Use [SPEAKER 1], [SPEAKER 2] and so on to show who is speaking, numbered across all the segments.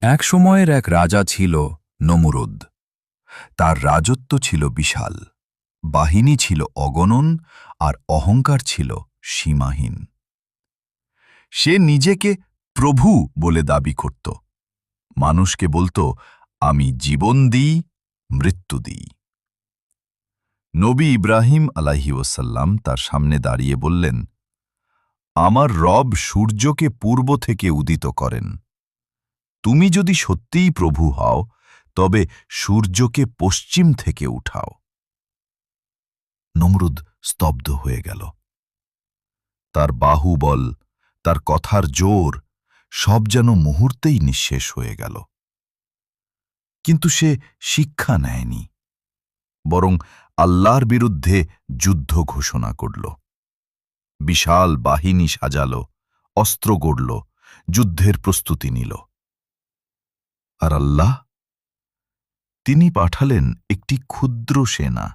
[SPEAKER 1] এক সময়ের এক রাজা ছিল নমরুদ। তার রাজত্ব ছিল বিশাল, বাহিনী ছিল অগণন, আর অহংকার ছিল সীমাহীন। সে নিজেকে প্রভু বলে দাবি করত। মানুষকে বলতো, আমি জীবন দিই, মৃত্যু দিই। নবী ইব্রাহিম আলাইহিওয়াসাল্লাম তার সামনে দাঁড়িয়ে বললেন, আমার রব সূর্যকে পূর্ব থেকে উদিত করেন। তুমি যদি সত্যিই প্রভু হও, তবে সূর্যকে পশ্চিম থেকে উঠাও। নমরুদ স্তব্ধ হয়ে গেল। তার বাহুবল, তার কথার জোর, সব যেন মুহূর্তেই নিঃশেষ হয়ে গেল। কিন্তু সে শিক্ষা নেয়নি, বরং আল্লাহর বিরুদ্ধে যুদ্ধ ঘোষণা করল। বিশাল বাহিনী সাজাল, অস্ত্র গড়ল, যুদ্ধের প্রস্তুতি নিল। আর আল্লাহ, তিনি পাঠালেন একটি ক্ষুদ্র সেনা,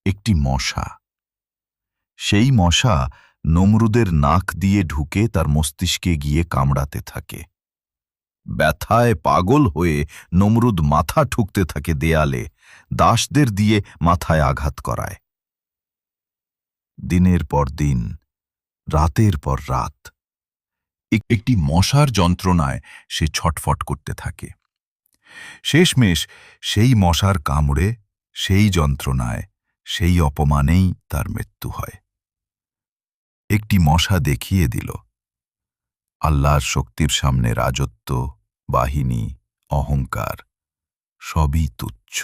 [SPEAKER 1] একটি মশা। সেই মশা নমরুদের নাক দিয়ে ঢুকে তার মস্তিষ্কে গিয়ে কামড়াতে থাকে। ব্যথায় পাগল হয়ে নমরুদ মাথা ঠুকতে থাকে দেয়ালে, দাসদের দিয়ে মাথায় আঘাত করায়। দিনের পর দিন, রাতের পর রাত একটি মশার যন্ত্রণায় সে ছটফট করতে থাকে। শেষমেশ সেই মশার কামড়ে, সেই যন্ত্রণায়, সেই অপমানেই তার মৃত্যু হয়। একটি মশা দেখিয়ে দিল, আল্লাহর শক্তির সামনে রাজত্ব, বাহিনী, অহংকার সবই তুচ্ছ।